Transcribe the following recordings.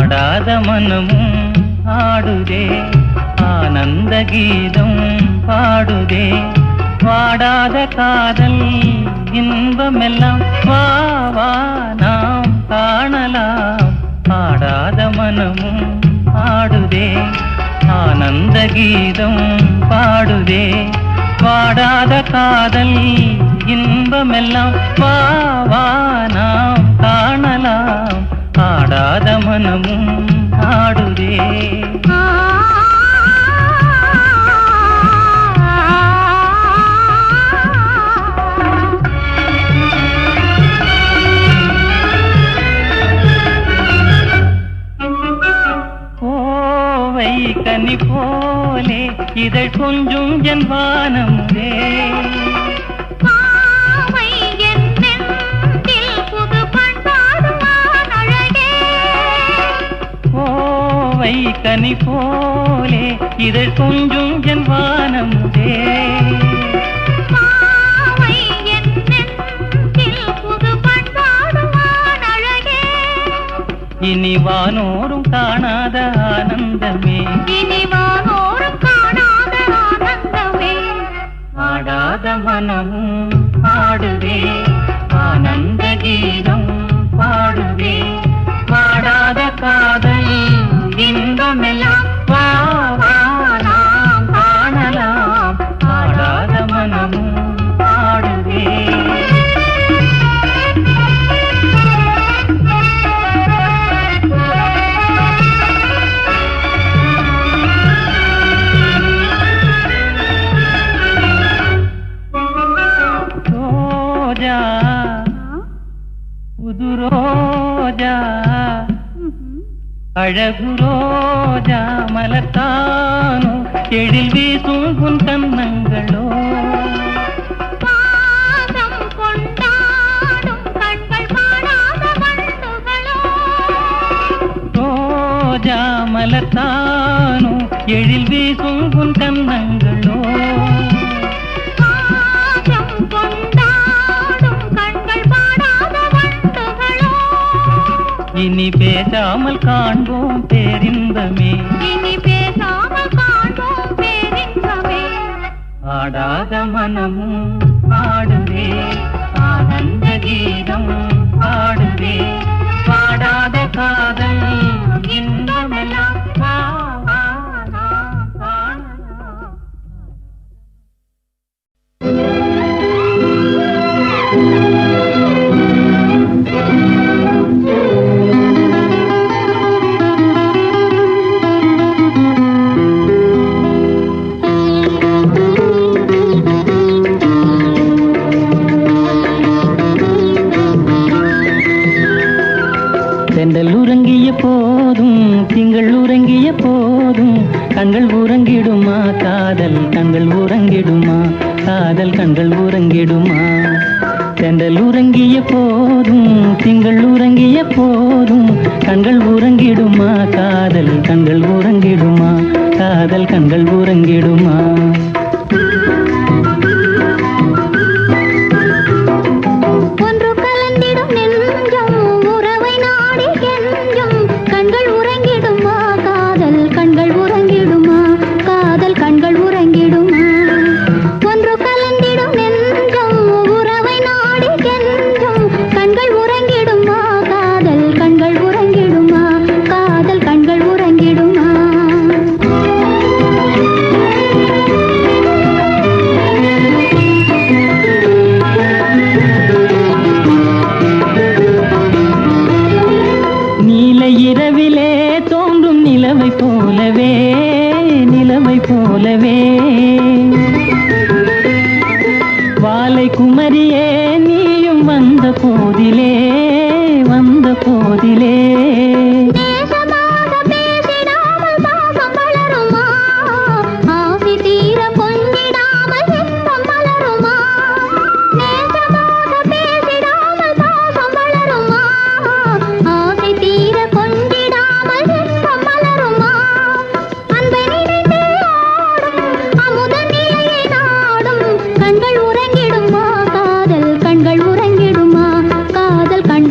ஆடாத மனமும் ஆடுதே ஆனந்த கீதம் பாடுதே வாடாத காதல் இன்பமெல்லாம் வா வா நாம் காணலாம் ஆடாத மனமும் ஆடுதே ஆனந்த கீதம் பாடுதே வாடாத காதல் இன்பமெல்லாம் வா வா நாம் காணலாம் ஆடாத மனமும் ஆடுதே கனி போலே இதழ் கொஞ்சும் என் வானமுதே கோவை கனி போலே இதழ் கொஞ்சும் என் வானமுதே இனி வானோரும் காணாத ஆனந்தமே இனி வானோரும் காணாத ஆனந்தமே ஆடாத மனமும் ஆடுதே ஆனந்த கீதம் பாடுதே வாடாத காதல் இன்பமெல்லாம் வா வா நாம் காணலாம் ஆடாத மனமும் ஆடுதே புது ரோஜா அழகு ரோஜா மலத்தானோ எழில் வீசும் உன் கன்னங்களோ பாதம் கொண்டாடும் கண்கள் காணாத வண்டுகளோ ரோஜா மலத்தானோ எழில் வீசும் உன் கன்னங்களோ இனி பேசாமல் காண்போம் பேரின்பமே இனி பேசாமல் காண்போம் பேரின்பமே ஆடாத மனமும் ஆடுதே ஆனந்த கீதம் பாடுதே பாடாத காதல் இன்பமெல்லாம் வா வா நாம் காணலாம். தென்றல் உறங்கிய போதும் திங்கள் உறங்கிய போதும் கண்கள் உறங்கிடுமா காதல் கண்கள் உறங்கிடுமா காதல் கண்கள் உறங்கிடுமா தென்றல் உறங்கிய போதும் திங்கள் உறங்கிய போதும் கண்கள் உறங்கிடுமா காதல் கண்கள் உறங்கிடுமா காதல் கண்கள் உறங்கிடுமா போலவே வாலை குமரியே நீயும் வந்த போதிலே கண்கள் உறங்கிடுமா காதல் கண்கள் உறங்கிடுமா காதல் கண்கள்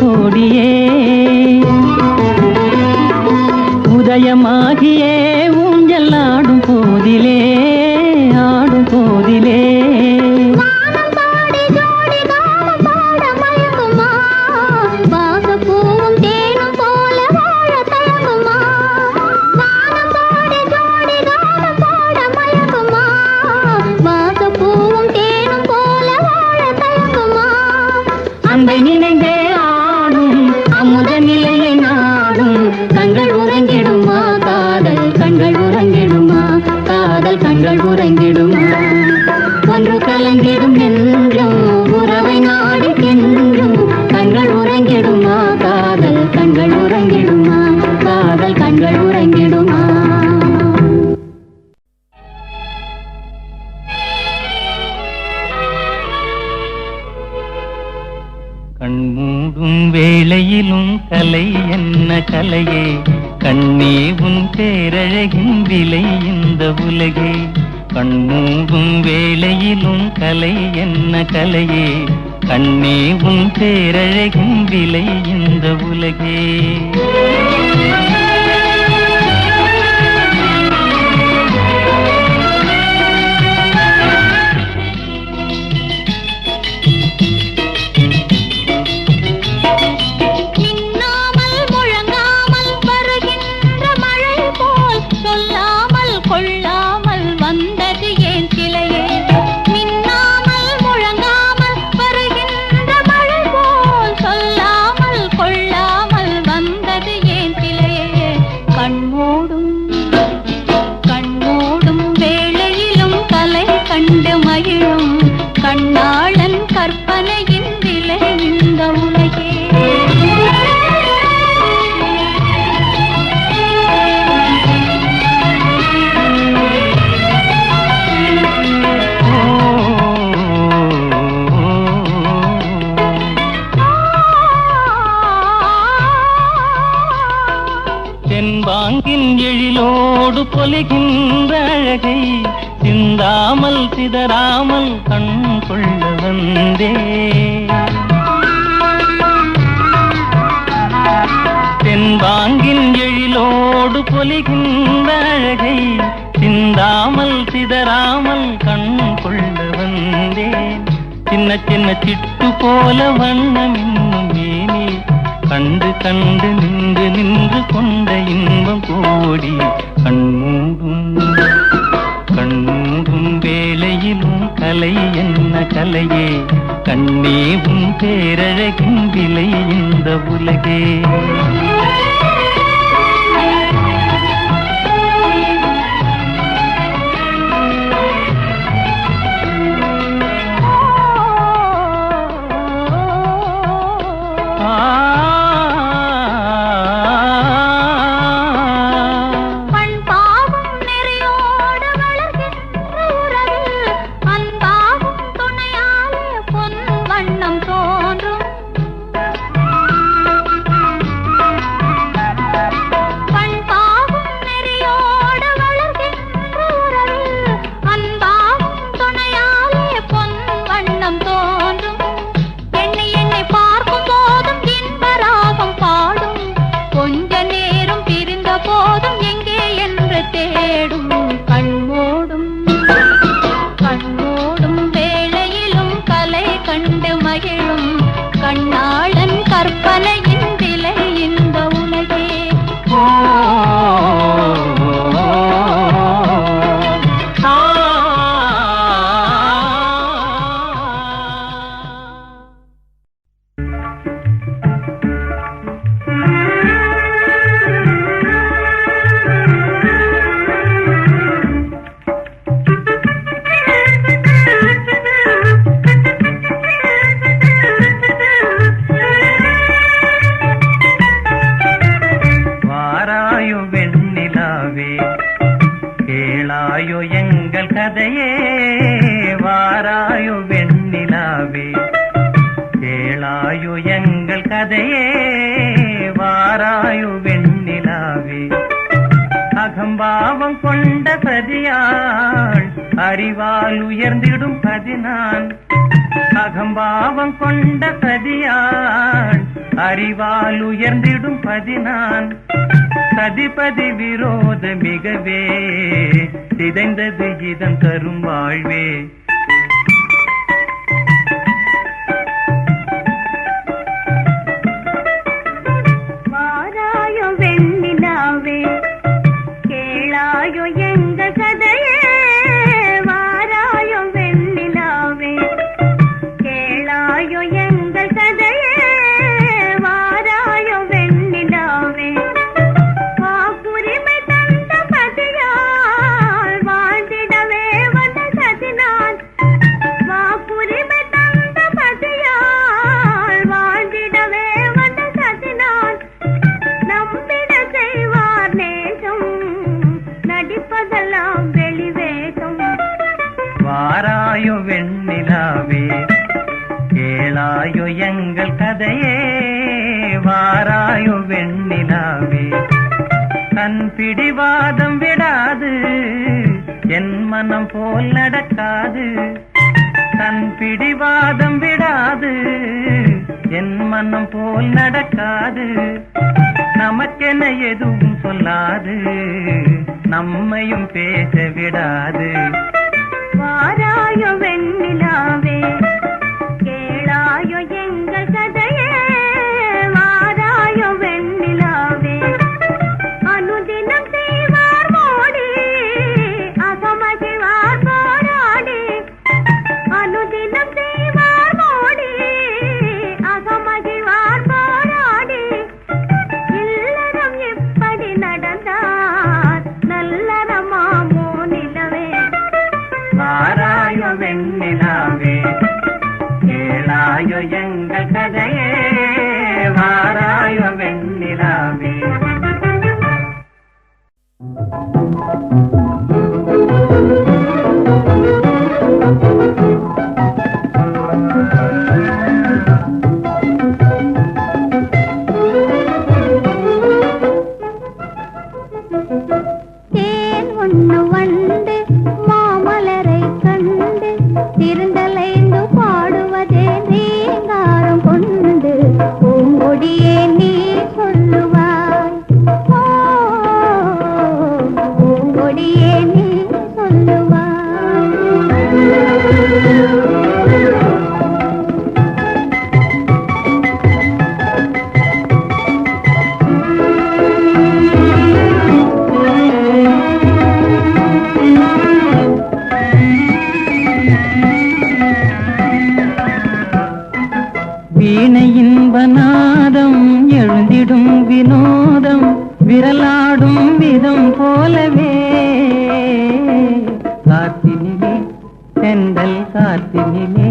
கோடியே உதயமாகியே ஊஞ்சல் ஆடும் போதிலே ஆடும் போதிலே வானம் பாடி ஜோடி காலம் பாட மயங்குமா வாசப்பூவும் தேனும் போல வாழ தயங்குமா வானம் பாடி ஜோடி காலம் பாட மயங்குமா வாசப்பூவும் தேனும் போல வாழ தயங்குமா அன்பை நினைந்தே ஆடும் அமுத நிலையை நாடும் கண்கள் உறங்கிடுமா காதல் கண்கள் உறங்கிடுமா காதல் கண்கள் உறங்கிடுமா ஒன்று கலங்கிடும் என்றும் உறவை நாடி என்றும் கண்கள் உறங்கிடுமா காதல் கண்கள் உறங்கிடுமா காதல் கண்கள் உறங்கிடுமா கண்மூடும் வேளையிலும் கலை என்ன கலையே கண்ணே உன் பேரழகின் விலை இந்த உலகே கண்மூடும் வேளையிலும் கலை என்ன கலையே கண்ணே உன் பேரழகின் விலை இந்த உலகே நின்னாமல் முழங்காமல் வருகின்ற மழை போல் சொல்லாமல் கொள்ளாமல் வந்தது ஏன் சிலையே நின்னாமல் முழங்காமல் வருகின்ற மழை போல் சொல்லாமல் கொள்ளாமல் வந்தது ஏன் சிலையே கண்மூடும் வேளையிலும் கலை கண்டு மகிழும் கண்ணாளன் கற்பனையின் விலை இந்த உலகே தென்பாங்கின் எழிலோடு பொலிகின்ற அழகை சிந்தாமல் சிதறாமல் கண் கொள்ள வந்தே தென்பாங்கின் எழிலோடு பொலிகின்ற அழகை சிந்தாமல் சிதறாமல் கண் கொள்ள வந்தேன் சின்ன சின்ன சிட்டு போல வண்ணம் இன்னும் மேனே கண்டு கண்டு நின்று நின்று கொண்ட இன்பம் கோடி கண்மூடும் வேளையிலும் கலை என்ன கலையே கண்ணே உன் பேரழகின் விலை இந்த உலகே கண்ணாளன் கற்பனையின் விலை இந்த உலகே கேளாயோ எங்கள் கதையே வாராயோ வெண்ணிலாவே கேளாயோ எங்கள் கதையே வாராயோ வெண்ணிலாவே அகம்பாவம் கொண்ட சதியாள் அறிவால் உயர்ந்திடும் பதினான் அகம்பாவம் கொண்ட சதியான் அறிவால் உயர்ந்திடும் பதினான் சதிபதி விரோத மிகவே சிதைந்தது இதன் தரும் வாழ்வே. வாராயோ வெண்ணிலாவே கேளாயோ எங்க கதையே, வாராயோ வெண்ணிலாவே கேளாயோ எங்கள் கதையே, வாராயோ வெண்ணிலாவே வாக்குரிமை தந்த பதியால் வாழ்ந்திடவே வந்த சதினான், வாக்குரிமை தந்த பதியால் வாழ்ந்திடவே வந்த சதினான் நம்பிட செய்வார் நேசம் நடிப்பதெல்லாம் வெளிவேகம். வாராயோ வெண்ணிலாவே கேளாயோ எங்கள் கதையே, வாராயோ வெண்ணிலாவே தன் பிடிவாதம் விடாது என் மனம் போல் நடக்காது, தன் பிடிவாதம் விடாது என் மனம் போல் நடக்காது, நமக்கென எதுவும் சொல்லாது நம்மையும் பேச விடாது. வாராயோ வெண்ணிலாவே கேளாயோ எங்கள் கதையே, வாராயோ வெண்ணிலாவே அனுதினம் செய்வார் மோடி அகமகிழ்வார் போராடி, அனுதினம் செய்வார் மோடி அகமகிழ்வார் போராடி, இல்லறம் எப்படி நடந்தார் நல்லறமாமோ நிலவே. வாராயோ வெண்ணிலாவே கேளாயோ எங்கள் கதையே, வாராயோ வெண்ணிலாவே. தேன் ஒண்ணு வண்டு மாமலரை கண்டு திருந்தலைந்து பாடுவதே நீங்காரம் கொண்டு, பூங்கொடியே நீ சொல்லுவாய், ஓ பூங்கொடியே நீ சொல்லுவாய். வீணை இன்பநாதம் எழுந்திடும் வினோதம் விரலாடும் விதம் போலவே, காத்தினிலே செந்தல் காத்தினிலே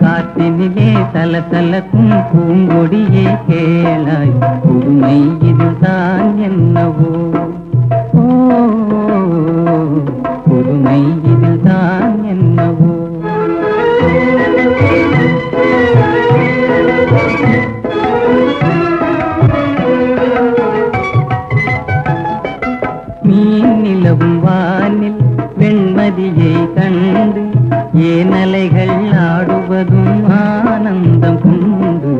காத்தினிலே தலதலக்கும் பூங்கொடியே கேளாய், புதுமை இதுதான் என்னவோ, ஓ புதுமை இதுதான் என்னவோ. மீன் நிலவும் வானில் வெண்மதியை கண்டு ஏனலைகள் ஆடுவதும் ஆனந்தம் கொண்டு,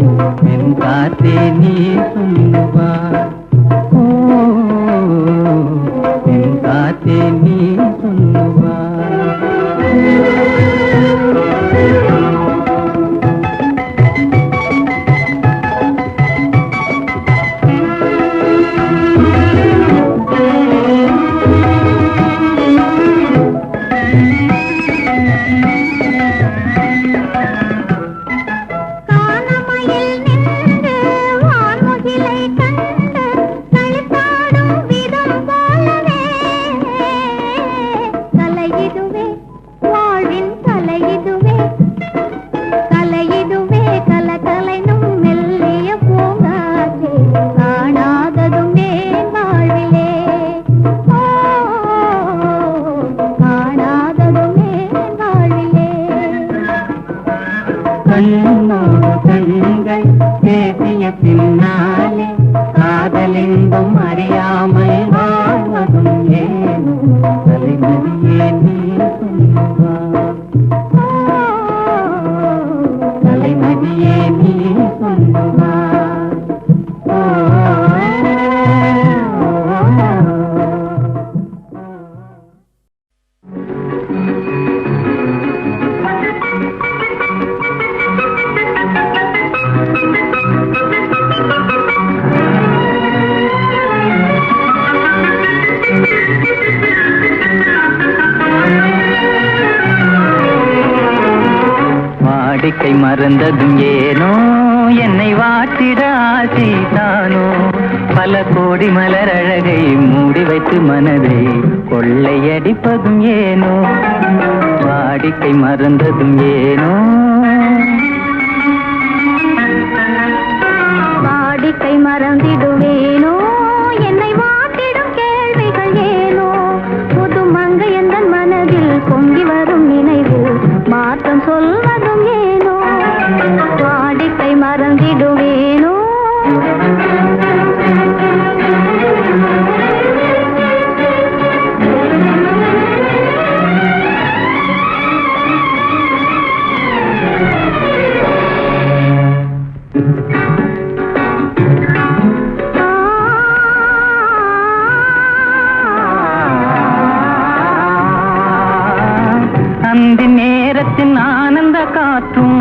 என் காத்தே நீ சொல்லுவாய், ஓ என் காத்தே நீ சொல்லுவாய். கானமயில் நின்று வான்முகிலை கண்டு களித்தாடும் விதம் போலவே, கலையிதுவே வாழ்வின் கலையிதுவே, கலையிதுவே கலகலைனும் மெல்லிய பூங்காற்றே, காணாததுமே வாழ்விலே, ஓ காணாததுமே வாழ்விலே. கண்ணோடு கண்கள் பேசிய பின்னாலே காதலெங்கும் அறியாமல் வாழ்வதும் ஏனோ, தலைமதியே நீ சொல்லுவாய், மறந்ததும் ஏனோ என்னை வாட்டிட ஆசைதானோ பல கோடி மலர் அழகை மூடி வைத்து மனதை கொள்ளையடிப்பதும் ஏனோ வாடிக்கை மறந்ததும் ஏனோ வாடிக்கை மறந்திடுவேனோ என்னை வாட்டிடும் கேள்விகள் ஏனோ புது மங்கை எந்த மனதில் பொங்கி வரும் நினைவு மாற்றம் சொல்வதும் ஏனோ வாடிக்கை மறந்திடுவேனோ அந்தி நேரத்தின் ஆனந்த காற்றும்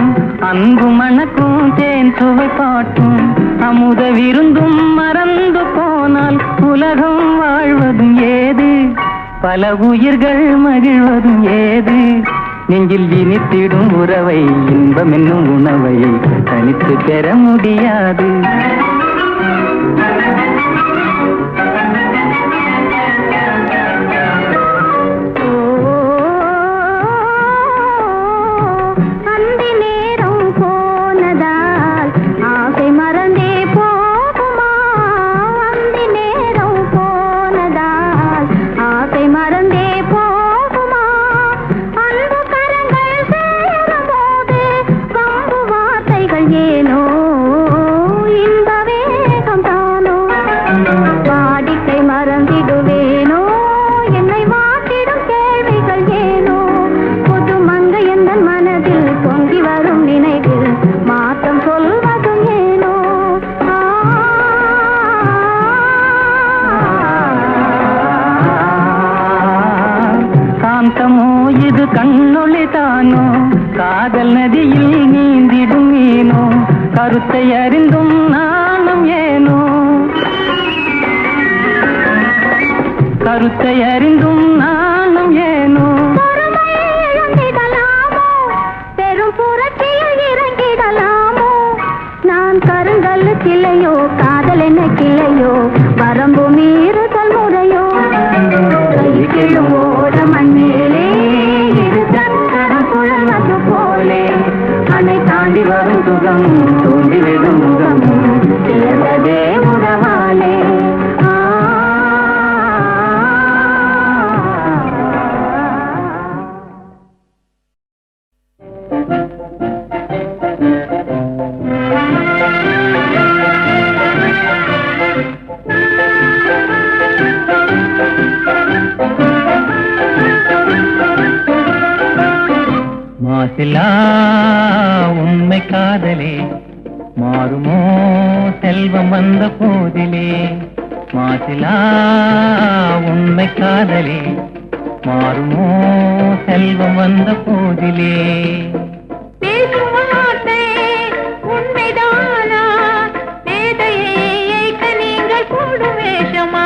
அன்பு மணக்கும் தேன் சுவை பாட்டும் அமுத விருந்தும் மறந்து போனால் உலகம் வாழ்வதும் ஏது பல உயிர்கள் மகிழ்வதும் ஏது நெஞ்சில் இனித்திடும் உறவை இன்பம் என்னும் உணவை தனித்து பெற முடியாது இது கண்ணொளி தானோ காதல் நதியில் நீந்திடும் மீனோ கருத்தை அறிந்தும் நாணம் ஏனோ கருத்தை அறிந்தும் நாணம் ஏனோ பெரும் புரட்சியில் இறங்கிடலாமோ நான் கருங்கல் கிளையோ காதல் என்ன கிளையோ வரம்பு மீறுதல் முறையோ கைகிழும் ஓட மண்ணிலே போலே அணை தாண்டி வரும் சுகம் தூண்டி விடும் முகம் இழந்ததே உறவாலே மாசிலா உண்மை காதலே மாறுமோ செல்வம் வந்த போதிலே மாசிலா உண்மை காதலே மாறுமோ செல்வம் வந்த போதிலே உண்மைதானா பேதையை நீங்கள் கூடும் வேஷமா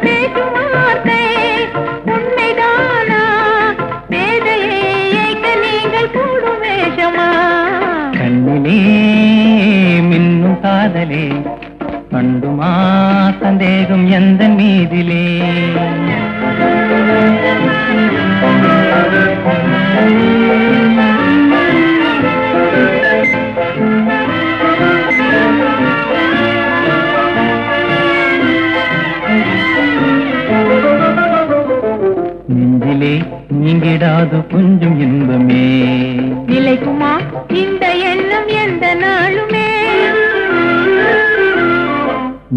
பேசும் வார்த்தை உண்மைதானா கண்ணிலே மின்னும் காதலே கண்டுமா சந்தேகம் எந்த மீதிலே நெஞ்சிலே நீங்கிடாது கொஞ்சம் இன்பமே நிலைக்குமா இந்த எண்ணம் எந்த நாளுமே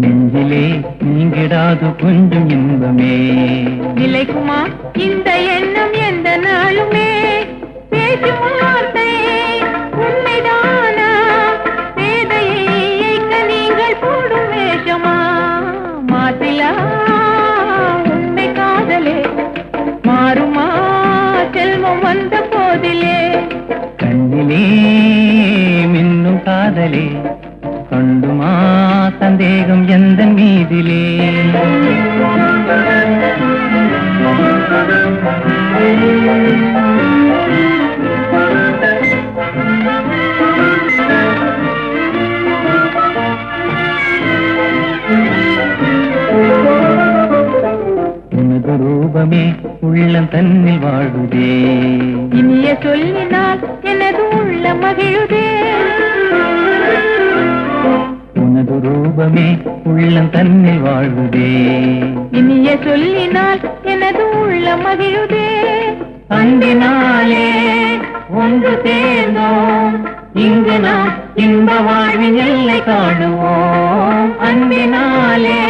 நெஞ்சிலே நீங்கிடாது கொஞ்சம் இன்பமே நிலைக்குமா இந்த எண்ணம் எந்த நாளுமே பேசும் வார்த்தை உண்மைதானா பேதையை நீங்கள் போடும் வேஷமா மாசிலா உண்மை காதலே மாறுமா செல்வம் வந்த போதிலே கண்ணிலே மின்னும் காதலே கண்டுமா சந்தேகம் எந்த மீதிலே உள்ளம் தன்னில் வாழுதே. இனிய சொல்லினால் எனது உள்ள மகிழுதே. உனது ரூபமே உள்ளம் தன்னில் வாழுதே. இனிய சொல்லினால் எனது உள்ள மகிழுதே. அன்பினாலே ஒன்று சேர்ந்தோம், இங்கு நாம் இன்ப வாழ்வின் எல்லை காணுவோம். அன்பினாலே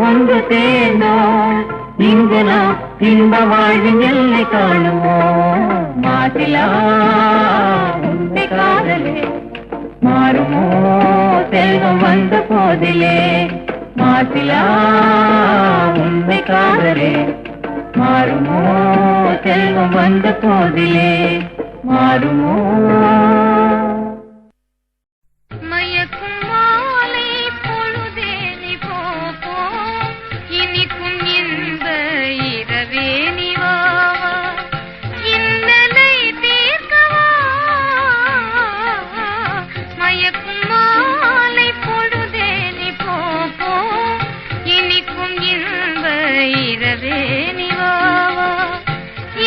ஒன்று சேர்ந்தோம், இங்கு நாம் இன்ப வாழ்வின் எல்லை காணுவோம். மாசிலா உன்னை காதலே மாறுமோ செல்வம் வந்த போதிலே. மாசிலா உன்னை காதலே மாறுமோ செல்வம் வந்த போதிலே. மாறுமோ மயக்கும் மாலை பொழுதே நீ போ இனிக்கும் இன்ப இரவே நீ வா. இன்னலை தீர்க்கவா மயக்கும் மாலை பொழுதே நீ போ இனிக்கும் இன்ப இரவே நீ வா.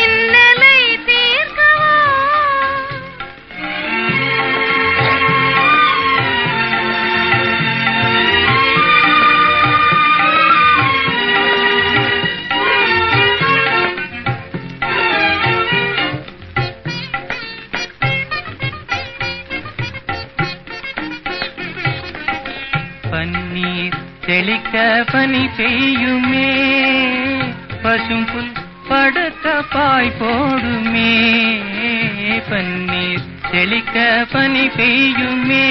இன்னலை தீர்க்கவா. பன்னீர் தெளிக்க பனி பெய்யுமே, பசும் புல் படுக்க பாய் போடுமே. பன்னீர் தெளிக்க பனி பெய்யுமே,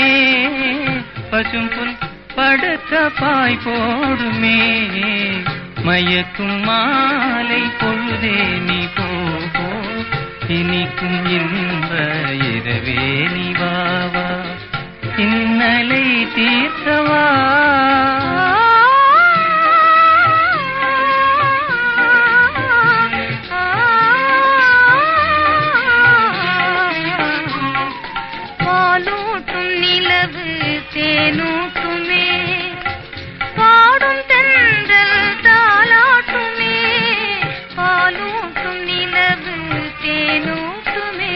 பசும் புல் படுக்க பாய் போடுமே. மயக்கும் மாலை பொழுதே நீ போ இனிக்கும் இன்ப இரவே நீ வா. இன்னலை தீர்க்கவா. பாலூட்டும் நிலவு தேனூட்டுமே, பாடும் தென்றல் தாலாட்டுமே. பாலூட்டும் நிலவு தேனூட்டுமே,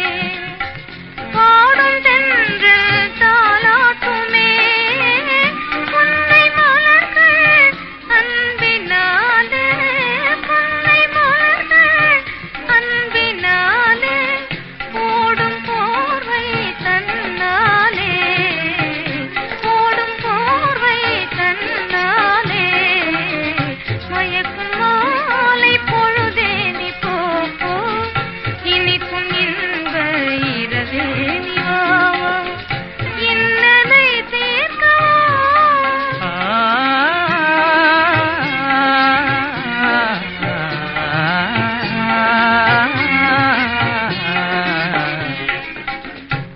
பாடும் தென்றல் தாலாட்டுமே. புன்னை மலர்கள் அன்பினாலே, புன்னை மலர்கள் அன்பினாலே ஓடும் போர்வை தன்னாலே, ஓடும் போர்வை தன்னாலே. மயக்கும் மாலை பொழுதே நீ போ இனிக்கும் இன்ப இரவே நீ வா. இன்னலை தீர்க்கவா.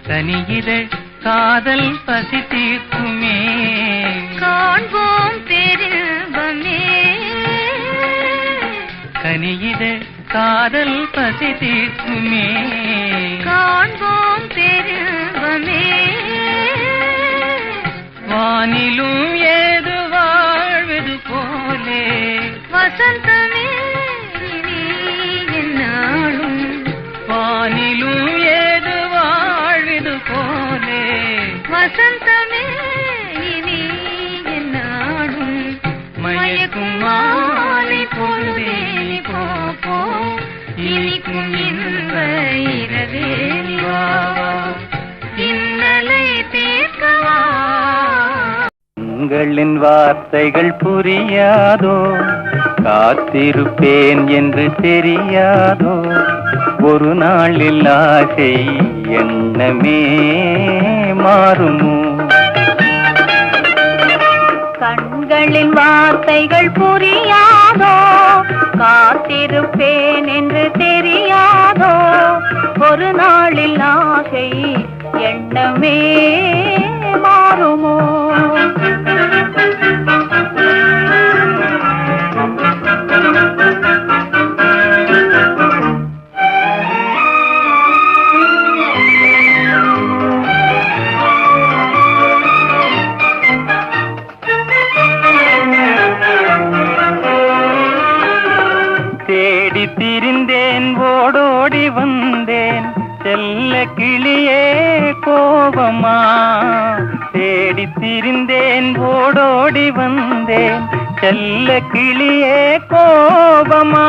தனியிதழ் காதல் பசி தீர்க்குமே, காண்போம் பேரின்பமே. கனியிதழ் காதல் பசி தீர்க்குமே. காண்போம் பேரின்பமே. வானிலும் ஏது வாழ்வது போலே, வசந்தமே நீ என்னாலும். வானிலும் ஏது வாழ்வது போலே. வசந்தமே நீ என்னாலும். மயக்கும் மாலை பொழுதே நீ போ இனிக்கும் இன்ப இரவே நீ வா. இன்னலை தீர்க்கவா. உங்களின் வார்த்தைகள் புரியாதோ, காத்திருப்பேன் என்று தெரியாதோ. ஒரு நாளில் ஆசை எண்ணமே மாறுமோ. கண்களின் வார்த்தைகள் புரியாதோ, காத்திருப்பேன் என்று தெரியாதோ. ஒரு நாளில் ஆசை எண்ணமே மாறுமோ. தேடி திரிந்த திரிந்தேன் ஓடோடி வந்தேன் செல்ல கிளியே கோபமா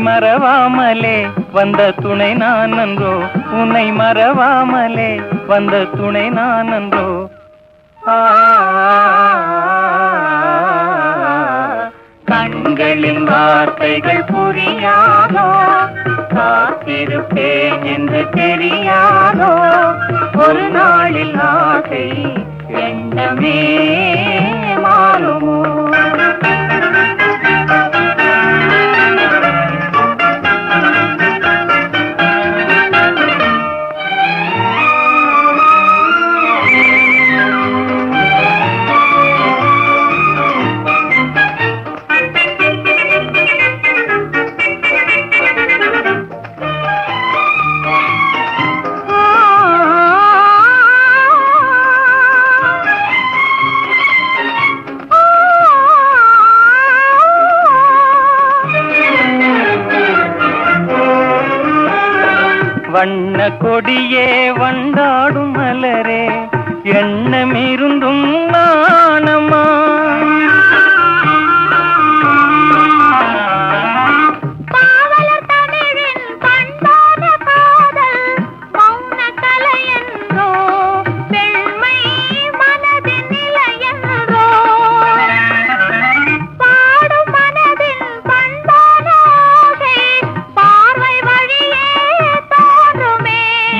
மறவாமலே வந்த துணை நான் நன்றோ உன்னை மறவாமலே வந்த துணை நான் நன்றோ கண்களின் வார்த்தைகள் புரியாதோ காத்திருப்பேன் என்று தெரியாதோ ஒரு நாளில் ஆசை எண்ணமே மாறுமோ வண்ண கொடியே வண்டாடும் மலரே எண்ணமிருந்தும் நாணமா பாவலர் தமிழின் பண்பான காதல் மௌன கலை என்றோ பெண்மை மனதின் நிலை என்றோ பாடும் மனதின் பண்பான ஆசை பார்வை வழியே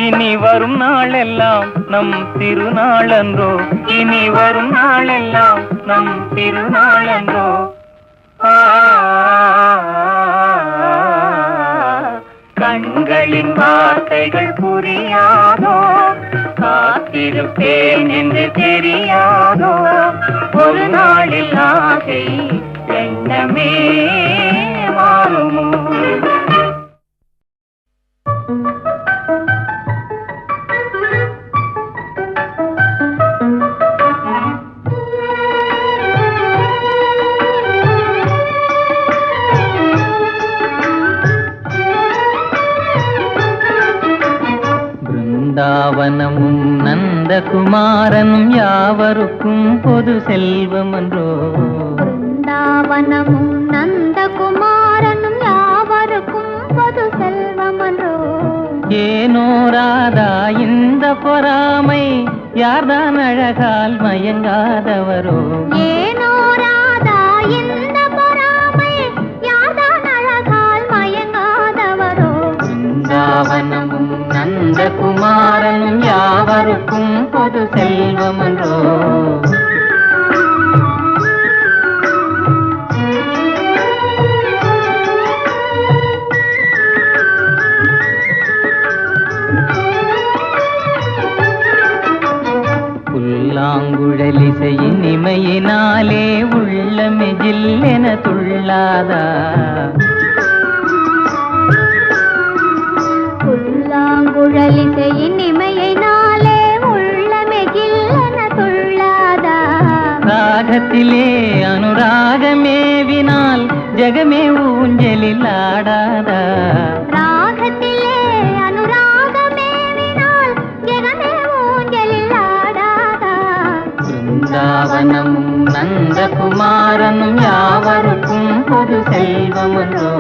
இனி வரும் நாளெல்லாம் நம் திருநாளன்றோ இனி வரும் நாளெல்லாம் நம் திருநாளன்றோ கண்களின் வார்த்தைகள் புரியாதோ காத்திருப்பேன் என்று தெரியாதோ ஒரு நாளில் ஆசை எண்ணமே மாறுமோ பிருந்தாவனமும் நந்தகுமாரனும் யாவருக்கும் பொது செல்வமன்றோ பிருந்தாவனமும் நந்தகுமாரனும் யாவருக்கும் பொது செல்வமன்றோ ஏனோ ராதா இந்த பொறாமை யார்தான் அழகால் மயங்காதவரோ ஏனோ ராதா இந்த பொறாமை யார்தான் அழகால் மயங்காதவரோ பிருந்தாவனமும் நந்தகுமாரனும் யாவருக்கும் பொது செல்வமன்றோ புல்லாங்குழலிசையின் இமையினாலே உள்ளமே ஜில்லென துள்ளாதா புல்லாங்குழலிசையின் இமையினாலே உள்ளமே ஜில்லென துள்ளாதா ராகத்திலே அனுராகமேவினால் ஜகமே ஊஞ்சலில் ஆடாதா ராகத்திலே அனுராகமேவினால் ஜகமே ஊஞ்சலில் ஆடாதா பிருந்தாவனமும் நந்தகுமாரனும் யாவருக்கும் பொது செல்வமன்றோ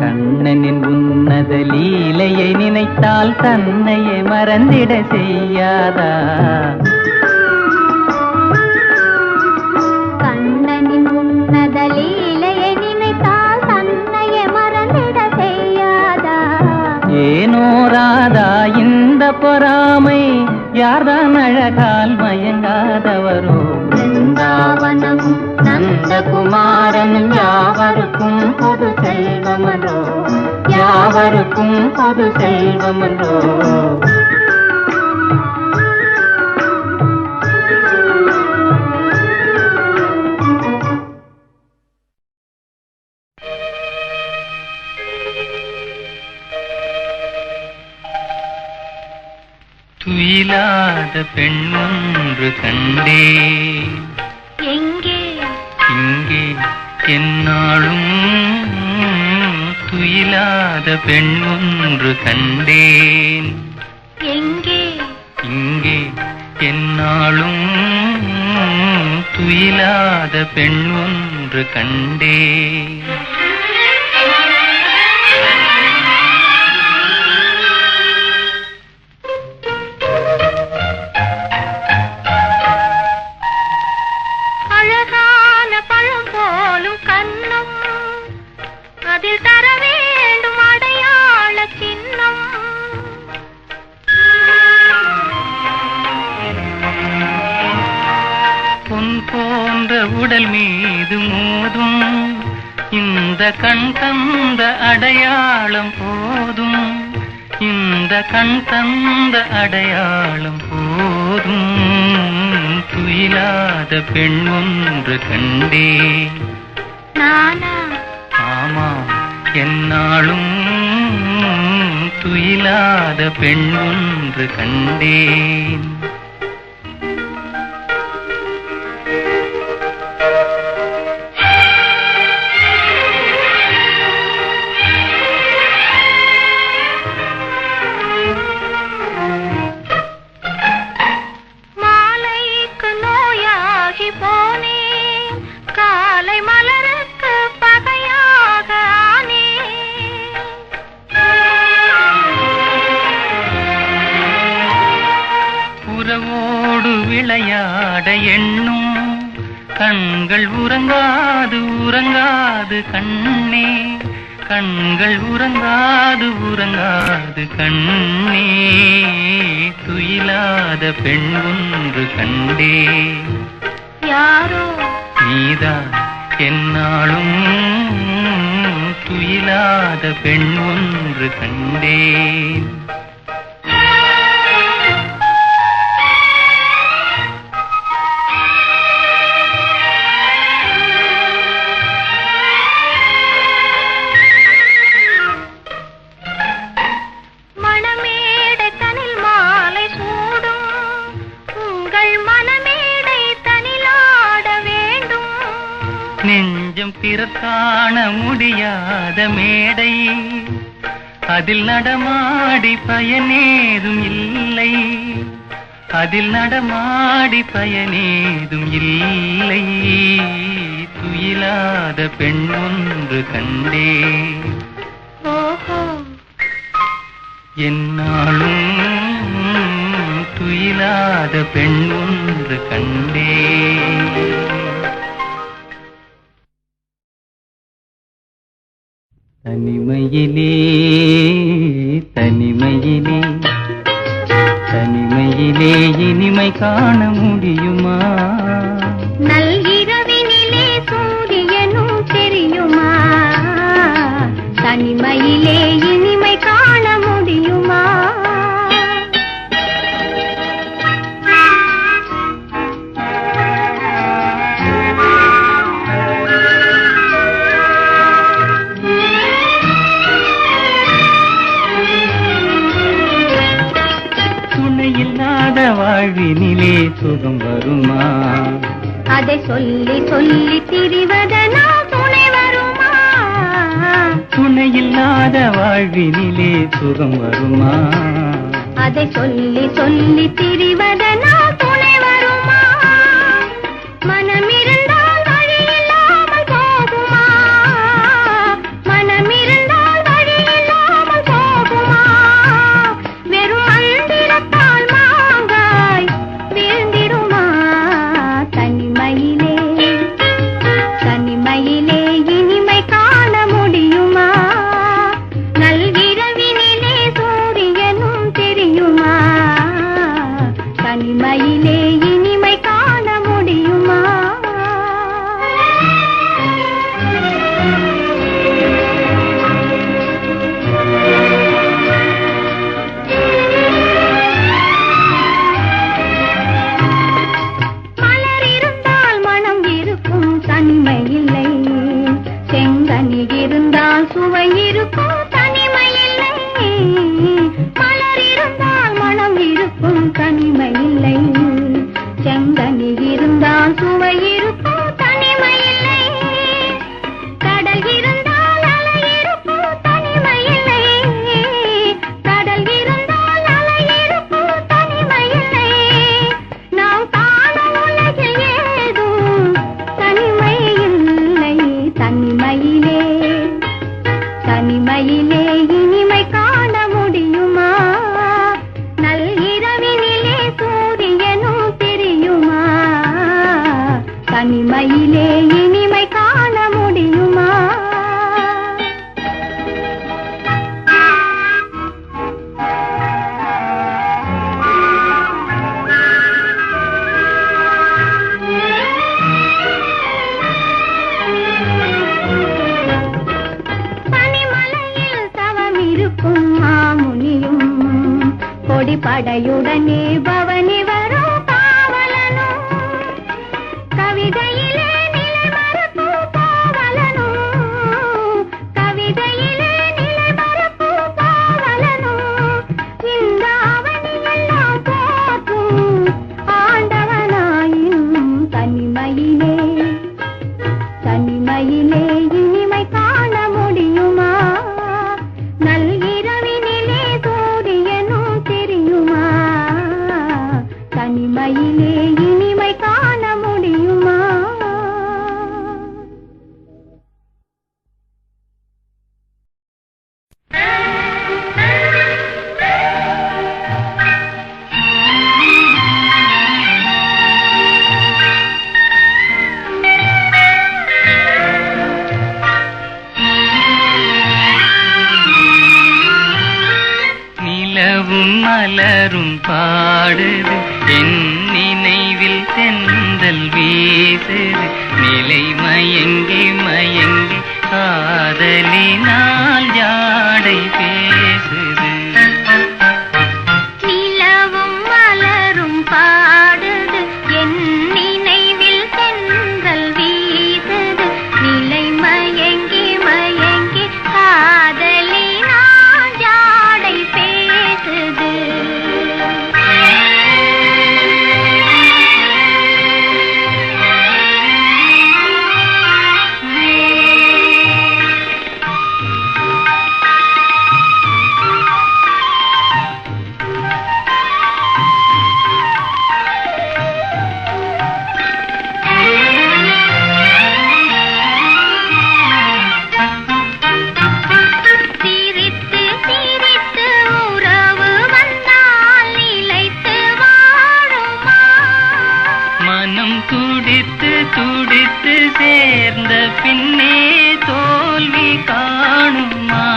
கண்ணனின் உன்னத லீலையை நினைத்தால் தன்னையே மறந்திட செய்யாதா கண்ணனின் உன்னத லீலையை நினைத்தால் தன்னையே மறந்திட செய்யாதா ஏனோ ராதா இந்த பொறாமை யார்தான் அழகால் மயங்காதவரோ பிருந்தாவனமும் நந்தகுமாரனும் யாவருக்கும் பொது செல்வமன்றோ யாவருக்கும் பொது செல்வம் என்றோ. துயிலாத பெண் ஒன்று கண்டே, எங்கே இங்கே என்னாலும். துயிலாத பெண் ஒன்று கண்டேன், எங்கே இங்கே என்னாலும். துயிலாத பெண் ஒன்று கண்டேன். அதில் தர வேண்டும் அடையாள சின்னம். பொன் போன்ற உடல் மீது மோதும் இந்த கண் தந்த அடையாளம் போதும். இந்த கண் தந்த அடையாளம் போதும். துயிலாத பெண் ஒன்று கண்டே. நானா? ஆமாம், என்னாலும். துயிலாத பெண் ஒன்று கண்டேன். மாலைக்கு நோயாகி போனேன், காலை மலருக்கு பகையாக ஆனேன். உறவோடு விளையாட எண்ணும் கண்கள் உறங்காது உறங்காது கண்ணே. கண்கள் உறங்காது உறங்காது கண்ணே. துயிலாத பெண் ஒன்று கண்டே. யாரோ? நீதான் என்னாலும். துயிலாத பெண் ஒன்று கண்டேன். மணமேடை தனில் மாலை சூடும், உங்கள் மனமேடை தனிலாட வேண்டும். நெஞ்சம் பிறர் காண முடியாத மேடை, அதில் நடமாடி பயனேதும் இல்லை. அதில் நடமாடி பயனேதும் இல்லை. துயிலாத பெண் ஒன்று கண்டே. ஓஹோ, என்னாலும். துயிலாத பெண் ஒன்று கண்டே. தனிமையிலே தனிமையிலே தனிமையிலே இனிமை காண முடியுமா? நல்கிரவினிலே சூரியனும் தெரியுமா? தனிமையிலே இனிமை காண முடியுமா? துணையில்லாத வாழ்வினிலே சுகம் வருமா? அதை சொல்லி சொல்லி திரிவதனால் துணை வருமா? துணையில்லாத வாழ்வினிலே சுகம் வருமா? அதை சொல்லி சொல்லி திரிவதனால் துணை வருமா? மனமிருந்தால் வழி இல்லாமல் போகுமா? மனமிருந்தால் வழி இல்லாமல் போகுமா? வெறும் மந்திரத்தால் மாங்காய் வீழ்ந்திடுமா? தனிமையிலே தனிமையிலே இனிமை காண முடியுமா? நல்கிரவினிலே சூரியனும் தெரியுமா? தனிமை கோடி படையுடனே பவனி வரும் காவலனும் கவிதையிலே நிலை மறப்பு பாவலனும் கவிதையிலே நிலை மறப்பு பாவலனும் இந்த அவனியெல்லாம் போற்றும் ஆண்டவனாயினும் தனிமையிலே தனிமையிலே இனிமை காண முடியுமா நல்கிரவினிலே சூரியனும் தெரியுமா தனிமையிலே இனிமை காண முடியுமா நிலவும் மலரும் பாடுது என் நினைவில் தென்றல் வீசுது நிலை மயங்கி மயங்கி காதலினால் ஜாடை பேசுது நிலவும் மலரும் பாடுது என் நினைவில் தென்றல் வீசுது நிலை மயங்கி மயங்கி காதலினால் ஜாடை பேசுது சிரித்து சிரித்து உறவு வந்தால் நிலைத்து வாழுமா மனம் துடித்து துடித்து சேர்ந்த பின்னே தோல்வி காணுமா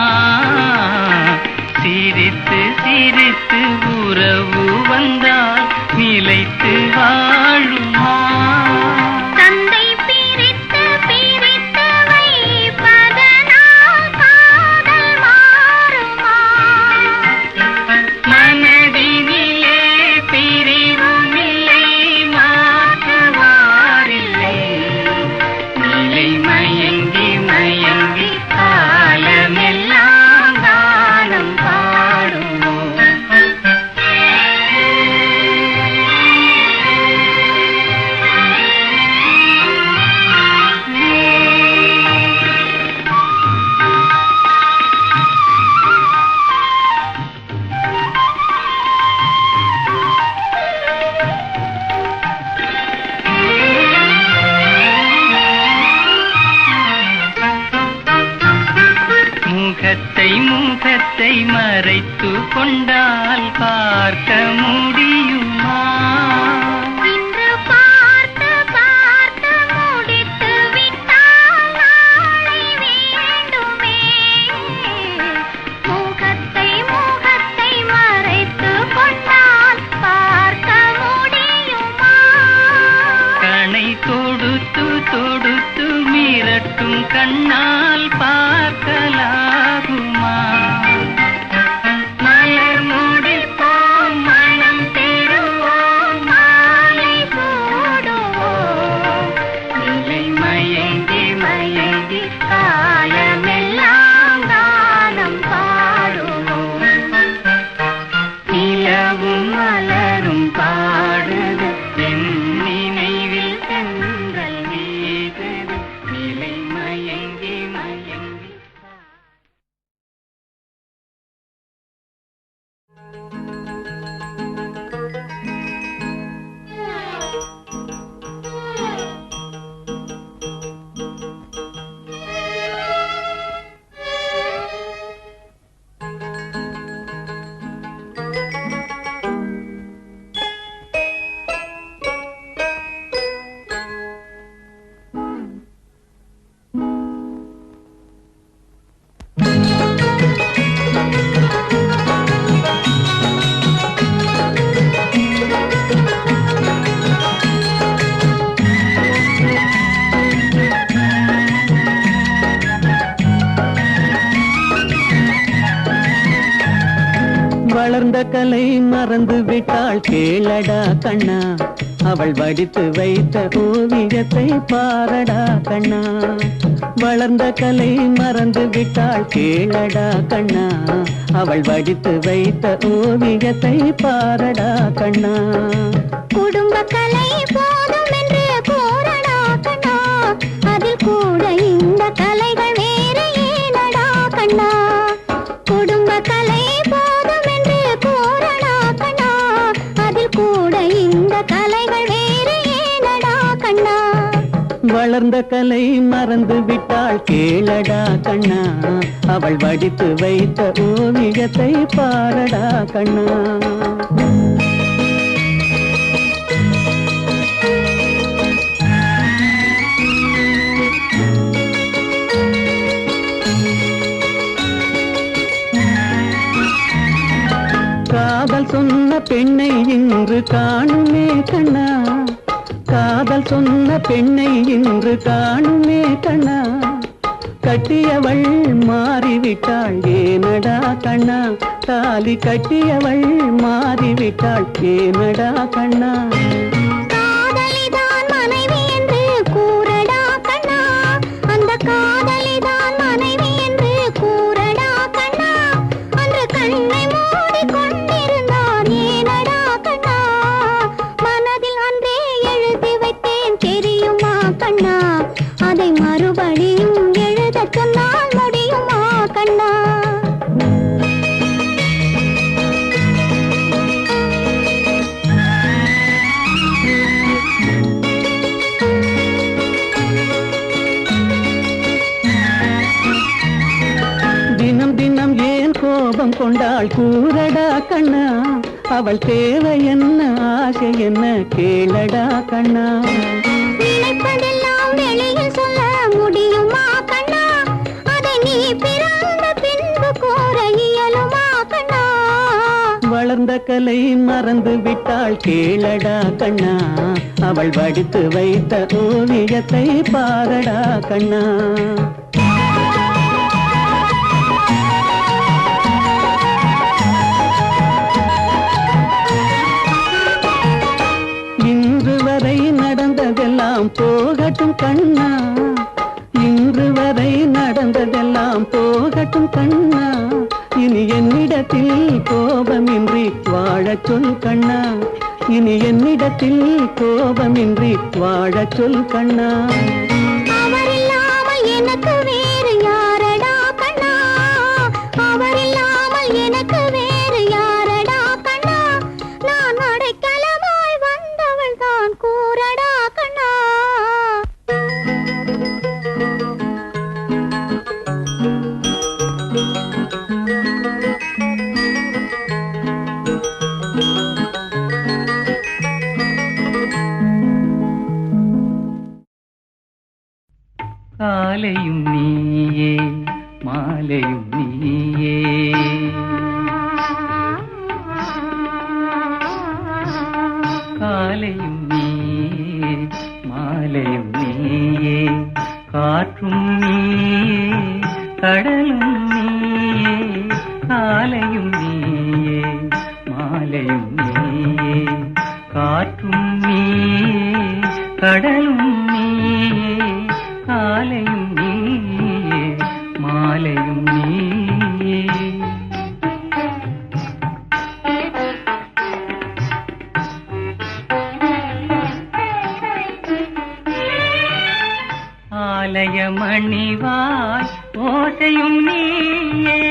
சிரித்து சிரித்து உறவு வந்தால் நிலைத்து வாழுமா தந்தை பிரித்து பிரித்து வைப்பதனால் காதல் மாறுமா மனதினிலே பிரிவுமில்லை மாற்றுவாரில்லை நிலை மயங்கி மயங்கி காலமெல்லாம் காலம் பாடுவோம் முகத்தை முகத்தை மறைத்து கொண்டால் பார்க்க முடியுமா இன்று பார்த்து பார்த்து முடித்து விட்டால் நாளை வேண்டுமே முகத்தை முகத்தை மறைத்து கொண்டால் பார்க்க முடியுமா கணை தொடுத்து தொடுத்து மிரட்டும் கண்ணால் பார்க்கலாகுமா மலர் முடிப்போம் மனம் பெறும் வளர்ந்த கலை மறந்து விட்டாள் கேளடா கண்ணா, அவள் வடித்து வைத்த ஓவியத்தை பாரடா கண்ணா. வளர்ந்த கலை மறந்து விட்டாள் கேளடா கண்ணா, அவள் வடித்து வைத்த ஓவியத்தை பாரடா கண்ணா. குடும்ப கலை போதும் என்று கூறடா கண்ணா, அதில் கூட இந்த கலைகள் வேறு ஏனடா கண்ணா. குடும்ப கலை போதும் என்று கூறடா கண்ணா, அதில் கூட இந்த கலைகள் வேறு ஏனடா கண்ணா. வளர்ந்த கலை மறந்து விட்டாள் கேளடா கண்ணா, அவள் வடித்து வைத்த ஓவியத்தை பாரடா கண்ணா. காதல் சொன்ன பெண்ணை இன்று காணுமே கண்ணா, காதல் சொன்ன பெண்ணை இன்று காணுமே கண்ணா. கட்டியவள் மாறிவிட்டாள் ஏனடா கண்ணா, தாலி கட்டியவள் மாறிவிட்டாள் ஏனடா கண்ணா. காதலிதான் மனைவி என்று கூறடா கண்ணா, அந்த காதலிதான் மனைவி என்று கூறடா கண்ணா. அன்று கண்ணை மூடி கொண்டிருந்தான் ஏனடா கண்ணா, மனதில் அன்றே எழுதி வைத்தேன் தெரியுமா கண்ணா, அதை மறுபடியும் எழுதச் சொன்னால் முடியுமா கண்ணா. தினம் தினம் ஏன் கோபம் கொண்டாள் கூறடா கண்ணா, அவள் தேவை என்ன ஆசை என்ன கேளடா கண்ணா. நினைப்பதெல்லாம் வெளியில் சொல்ல முடியுமா கண்ணா, அதை நீ பிறந்த பின்பு கூற இயலுமா கண்ணா. வளர்ந்த கலை மறந்து விட்டாள் கேளடா கண்ணா, அவள் வடித்து வைத்த ஓவியத்தை பாரடா கண்ணா. இன்று வரை நடந்ததெல்லாம் போகட்டும் கண்ணா, இன்று வரை நடந்ததெல்லாம் போகட்டும் கண்ணா. இனி என்னிடத்தில் கோபமின்றி வாழச் சொல் கண்ணா, இனி என்னிடத்தில் கோபமின்றி வாழச் சொல் கண்ணா. அவரில்லாமல் எனக்கு வேறு யாரடா கண்ணா, அவரில்லாமல் எனக்கு வேறு யாரடா கண்ணா. நான் அடைக்கலமாய் வந்தவள் தான் கூறடா கண்ணா. காலையும் நீயே மாலையும் நீயே, காலையும் நீயே மாலையும் நீயே, காற்றும் நீயே கடலும் நீயே. காலையும் நீயே மாலையும் நீயே, காற்றும் நீயே கடலும் நீயே. காலையும் நீயே மாலையும் நீயே. ஆலய மணிவாய் ஓசையும் நீயே,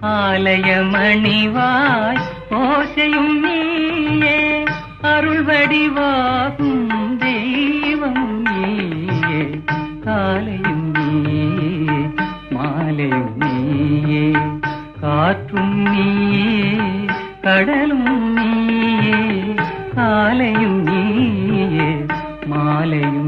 ஆலய மணிவாய் ஓசையும் நீயே, அருள் வடிவாகும் தெய்வம் நீயே. காலையும் நீயே மாலையும் நீயே, காற்றும் நீயே கடலும் நீயே. காலையும் நீயே மாலையும்